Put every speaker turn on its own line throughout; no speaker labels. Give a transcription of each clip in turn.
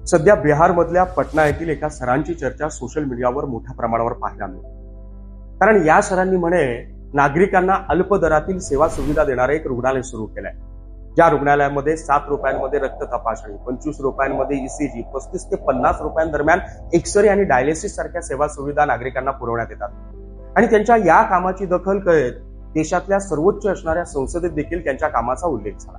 सध्या बिहारमधल्या पटना येथील एका सरांची चर्चा सोशल मीडियावर मोठ्या प्रमाणावर पाहायला मिळते. कारण या सरांनी म्हणे नागरिकांना अल्प दरातील सेवा सुविधा देणारं एक रुग्णालय सुरू केलंय. ज्या रुग्णालयामध्ये 7 रुपयांमध्ये रक्त तपासणी, 25 रुपयांमध्ये ईसीजी, 35 ते 50 रुपयांदरम्यान एक्सरे आणि डायलिसिस सारख्या सेवा सुविधा नागरिकांना पुरवण्यात येतात. आणि त्यांच्या या कामाची दखल कळत देशातल्या सर्वोच्च असणाऱ्या संसदेत देखील त्यांच्या कामाचा उल्लेख झाला.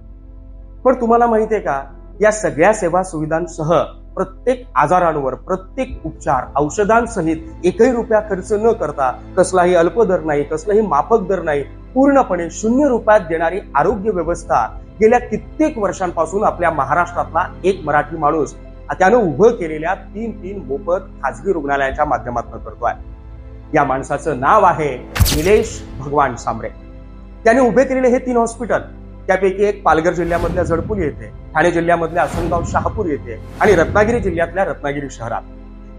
पण तुम्हाला माहितीये का, या सगळ्या सेवा सुविधांसह प्रत्येक आजारांवर प्रत्येक उपचार औषधांसहित एकही रुपया खर्च न करता, कसलाही अल्प दर नाही, कसलाही माफक दर नाही, पूर्णपणे 0 रुपयात देणारी आरोग्य व्यवस्था गेल्या कित्येक वर्षांपासून आपल्या महाराष्ट्रातला एक मराठी माणूस त्यानं उभं केलेल्या 3 मोफत खासगी रुग्णालयाच्या माध्यमातून करतोय. या माणसाचं नाव आहे निलेश भगवान सांबरे. त्याने उभे केलेले हे 3 हॉस्पिटल, त्यापैकी एक पालघर जिल्ह्यामधल्या जडपुली येथे, ठाणे जिल्ह्यामधल्या असनगाव शहापूर येथे आणि रत्नागिरी जिल्ह्यातल्या रत्नागिरी शहरात.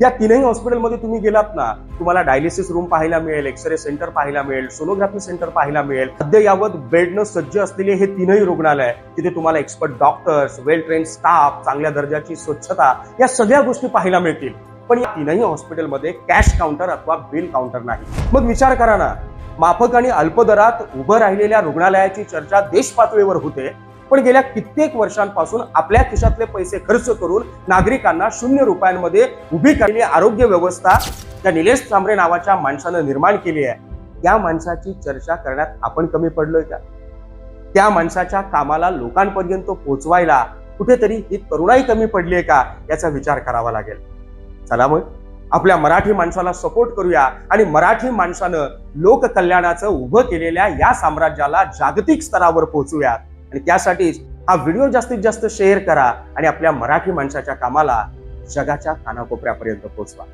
या 3ही हॉस्पिटलमध्ये तुम्ही गेलात ना, तुम्हाला डायलिसिस रूम पाहायला मिळेल, एक्सरे सेंटर पाहायला मिळेल, सोनोग्राफी सेंटर पाहायला मिळेल. अद्ययावत बेडनं सज्ज असलेले हे 3ही रुग्णालय, तिथे तुम्हाला एक्सपर्ट डॉक्टर्स, वेल ट्रेन स्टाफ, चांगल्या दर्जाची स्वच्छता, या सगळ्या गोष्टी पाहायला मिळतील. पण या 3ही हॉस्पिटलमध्ये कॅश काउंटर अथवा बिल काउंटर नाही. मग विचार करा ना, माफक आणि अल्प दरात उभं राहिलेल्या रुग्णालयाची चर्चा देश पातळीवर होते, पण गेल्या कित्येक वर्षांपासून आपल्या खिशातले पैसे खर्च करून नागरिकांना 0 रुपयांमध्ये उभी केलेली आरोग्य व्यवस्था त्या निलेश सांबरे नावाच्या माणसानं निर्माण केली आहे. त्या माणसाची चर्चा करण्यात आपण कमी पडलोय का? त्या माणसाच्या कामाला लोकांपर्यंत पोहोचवायला कुठेतरी ही तरुणाई कमी पडली आहे का, याचा विचार करावा लागेल. चला मग आपल्या मराठी माणसाला सपोर्ट करूया आणि मराठी माणसानं लोककल्याणाचं उभं केलेल्या या साम्राज्याला जागतिक स्तरावर पोहोचूयात. आणि त्यासाठीच हा व्हिडिओ जास्तीत जास्त शेअर करा आणि आपल्या मराठी माणसाच्या कामाला जगाच्या कानाकोपऱ्यापर्यंत पोहोचवा.